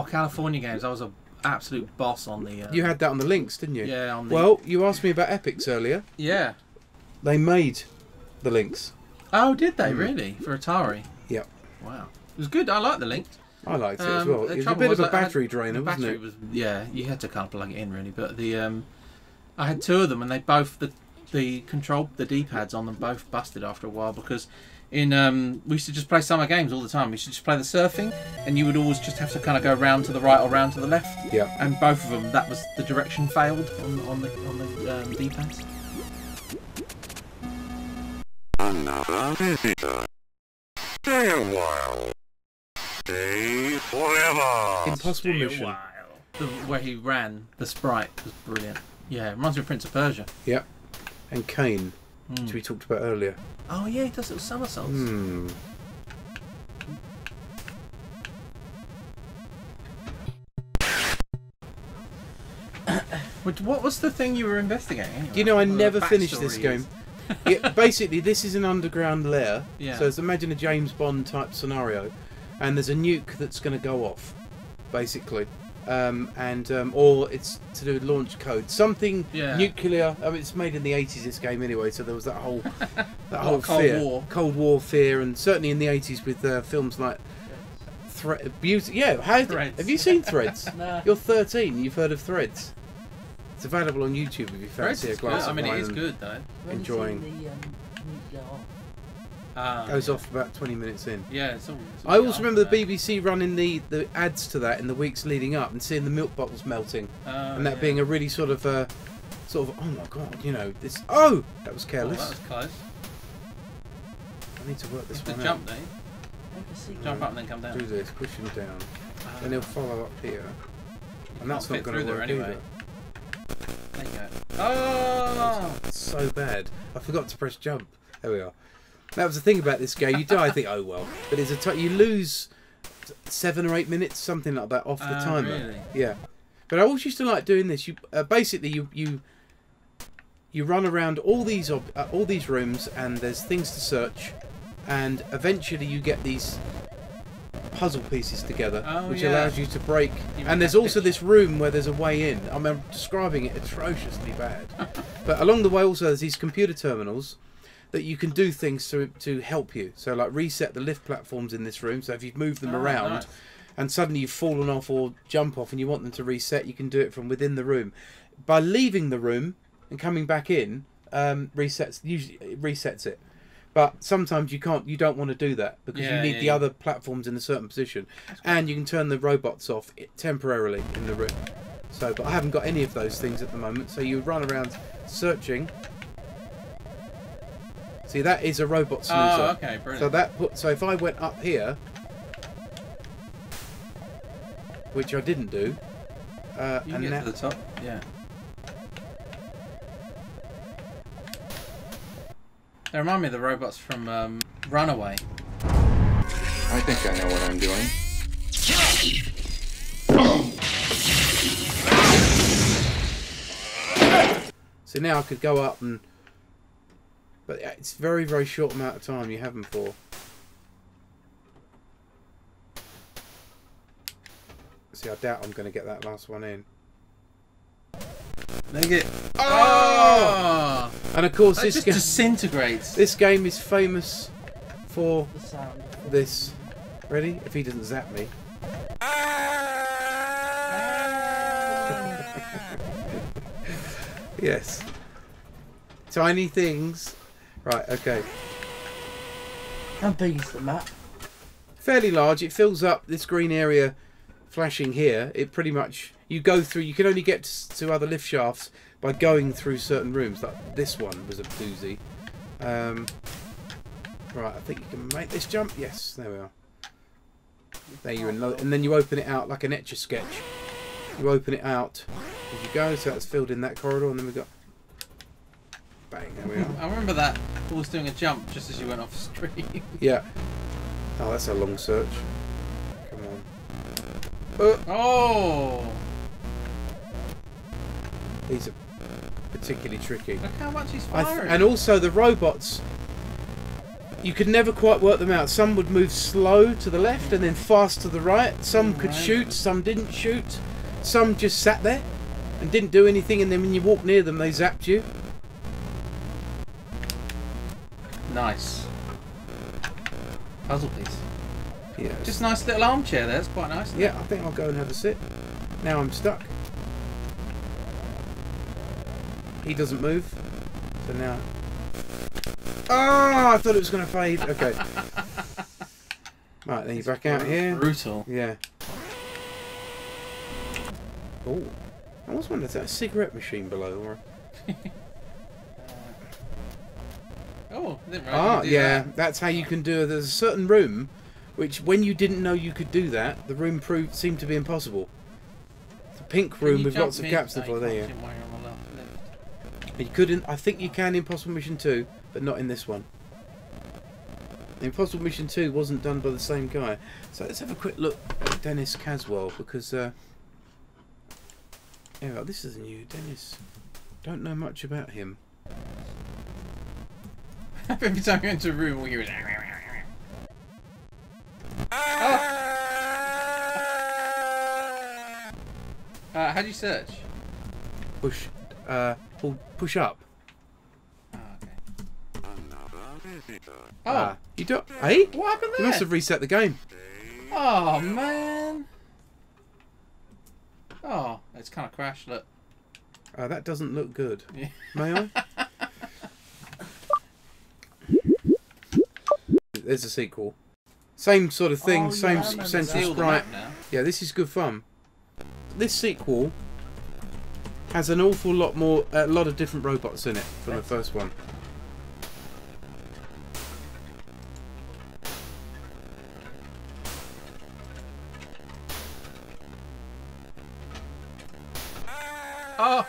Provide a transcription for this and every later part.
California games. I was a absolute boss on the... You had that on the Lynx, didn't you? Yeah, on the... Well, you asked me about Epyx earlier. Yeah. They made the Lynx. Oh, did they really? For Atari? Yep. Wow. It was good. I liked the Lynx. I liked it as well. It was a bit of a battery drainer, wasn't it? Yeah, you had to kind of plug it in really. But the I had two of them, and they both the D-pads on them both busted after a while because we used to just play summer games all the time. We used to just play the surfing, and you would always just have to kind of go round to the right or round to the left. Yeah. And both of them, that was the direction failed on the D-pads. Another visitor. Stay a while. Stay forever. Impossible Mission. Where he ran, the sprite was brilliant. Yeah, it reminds me of Prince of Persia. Yep. And Kane, which we talked about earlier. Oh yeah, he does little somersaults. What was the thing you were investigating anyway? Do you know I never finished this game? Yeah, basically, this is an underground lair. Yeah. So imagine a James Bond type scenario, and there's a nuke that's going to go off, basically, or it's to do with launch code, something nuclear. I mean, it's made in the 80s. This game anyway, so there was that whole Cold War fear, and certainly in the 80s with films like Beauty. Yeah, have you seen Threads? No. You're 13. You've heard of Threads? It's available on YouTube if you fancy a glass of wine. I mean, it is good though. Enjoying. Goes off about 20 minutes in. Yeah, it's all I always remember the BBC running the ads to that in the weeks leading up and seeing the milk bottles melting, and that being a really sort of oh my god, you know this. Oh, that was careless. That was close. I need to work this one out. Jump, Dave. Jump up and then come down. Do this, push him down, and he'll follow up here, and that's not going to work anyway. either. There you go. Oh! It's so bad. I forgot to press jump. There we are. That was the thing about this game. You die, I think, oh well. But it's you lose 7 or 8 minutes, something like that, off the timer. Really? Yeah. But I always used to like doing this. You basically you run around all these rooms, and there's things to search, and eventually you get these puzzle pieces together, which allows you to break. And there's also this room where there's a way in. I'm describing it atrociously bad. But along the way also there's these computer terminals that you can do things to help you. So like reset the lift platforms in this room. So if you've moved them around and suddenly you've fallen off or jump off and you want them to reset, you can do it from within the room. By leaving the room and coming back in, usually it resets it. But sometimes you don't want to do that because you need the other platforms in a certain position, and you can turn the robots off temporarily in the room. So, but I haven't got any of those things at the moment. So you run around searching. See, that is a robot snoozer. Oh, okay, brilliant. So if I went up here, which I didn't do, you can get to the top. Yeah. They remind me of the robots from Runaway. I think I know what I'm doing. So now I could go up and... But it's a very, very short amount of time you have them for. See, I doubt I'm going to get that last one in. Make it. Oh! And of course, this just disintegrates. This game is famous for this. Ready? If he doesn't zap me. Yes. Tiny things. Right. Okay. How big is the map? Fairly large. It fills up this green area, flashing here. It pretty much. You go through. You can only get to other lift shafts by going through certain rooms. Like this one was a doozy. Right, I think you can make this jump. Yes, there we are. There you are, and then you open it out like an Etch-a-Sketch. You open it out as you go, so that's filled in that corridor, and then we got bang. There we are. I remember that was doing a jump just as you went off screen. Yeah. Oh, that's a long search. Come on. Oh. These are particularly tricky. Look how much he's firing. And also the robots, you could never quite work them out. Some would move slow to the left and then fast to the right. Some could shoot, some didn't shoot. Some just sat there and didn't do anything, and then when you walked near them, they zapped you. Nice. Puzzle piece. Yeah. Just a nice little armchair there. It's quite nice. Yeah, I think I'll go and have a sit. Now I'm stuck. He doesn't move. So now... Oh, I thought it was going to fade. Okay. Right, then you're back out here. Brutal. Yeah. Oh. I was wondering, is that a cigarette machine below? Or... Oh, I didn't really do yeah. that. That's how you can do it. There's a certain room which, when you didn't know you could do that, the room seemed to be impossible. It's a pink room with lots of gaps to follow. There you go. You couldn't. I think you can in Impossible Mission 2, but not in this one. Impossible Mission 2 wasn't done by the same guy. So let's have a quick look at Dennis Caswell, because yeah, this is new. Dennis, don't know much about him. Every time you enter a room, all you hear is... how do you search? Push up. Oh, okay. Oh, you don't. Hey, What happened you there? must have reset the game. Oh, man. Oh, it's kind of crashed, look. That doesn't look good. Yeah. May I? There's a sequel. Same sort of thing, Oh, same yeah, I remember central See all the sprite. map now. Yeah, this is good fun. This sequel has an awful lot more, a lot of different robots in it from the first one. Oh!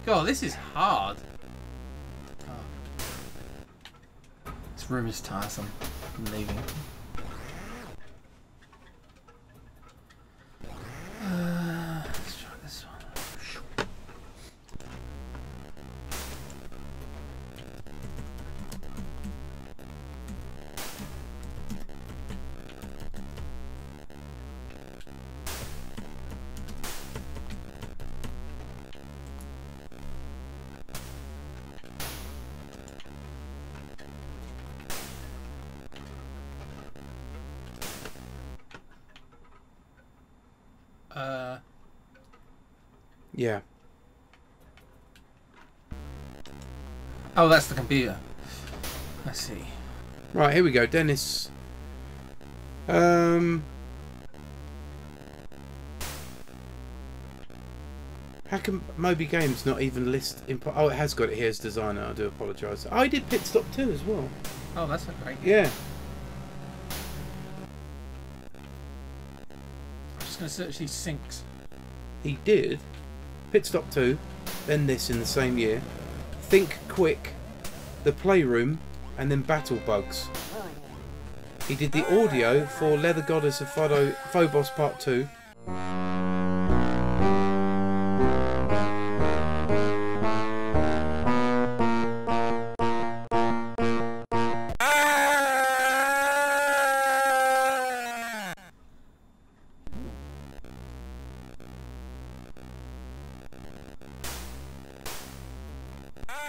God, this is hard. Oh. This room is tiresome. I'm leaving. Let's try this one. Yeah. Oh, that's the computer. Let's see. Right, here we go. Dennis. How come Moby Games not even list... Oh, it has got it here as designer. I do apologise. Oh, he did Pit Stop 2 as well. Oh, that's a great game. Yeah. I'm just going to search these sinks. He did Pit Stop 2, then this in the same year. Think Quick, The Playroom, and then Battle Bugs. He did the audio for Leather Goddess of Phobos Part 2.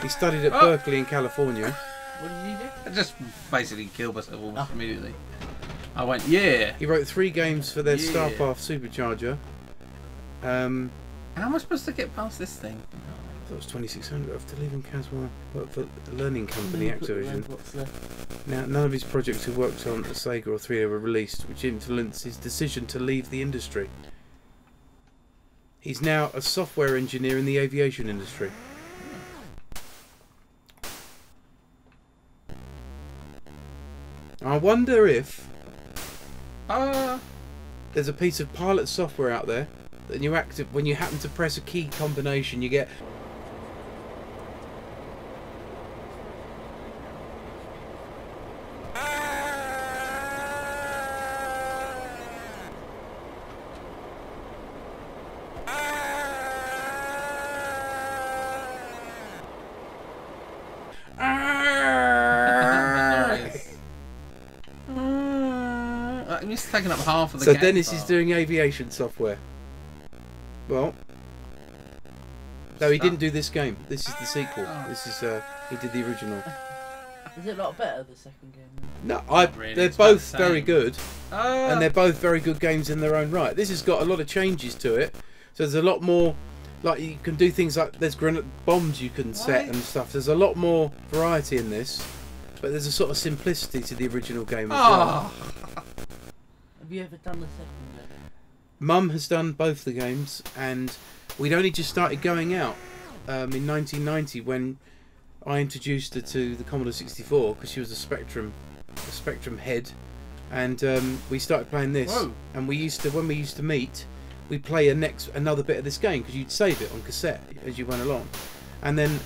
He studied at Berkeley in California. What did you do? I just basically killed myself almost immediately. I went, yeah! He wrote 3 games for their Yeah. Starpath Supercharger. How am I supposed to get past this thing? That was 2600 after leaving Caswell. Worked for the learning company Activision. Now, none of his projects he worked on at Sega or 3A were released, which influenced his decision to leave the industry. He's now a software engineer in the aviation industry. I wonder if there's a piece of pilot software out there that you when you happen to press a key combination, you get. It's taken up half of the So game Dennis file. is doing aviation software. Well, no, he didn't do this game. This is the sequel. This is he did the original. Is it a lot better, the second game? No, Really, they're it's about both the very same. good, and they're both very good games in their own right. This has got a lot of changes to it, so there's a lot more. Like you can do things like there's bombs you can set and stuff. There's a lot more variety in this, but there's a sort of simplicity to the original game as well. Have you ever done the second game? Mum has done both the games, and we'd only just started going out in 1990 when I introduced her to the Commodore 64 because she was a Spectrum head, and we started playing this. Whoa. And when we used to meet, we'd play another bit of this game because you'd save it on cassette as you went along, and then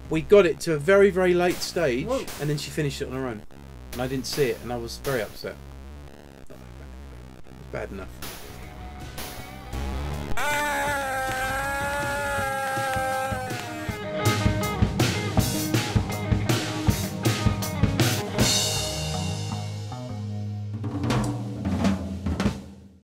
we got it to a very, very late stage. Whoa. And then she finished it on her own, and I didn't see it, and I was very upset. It was bad enough.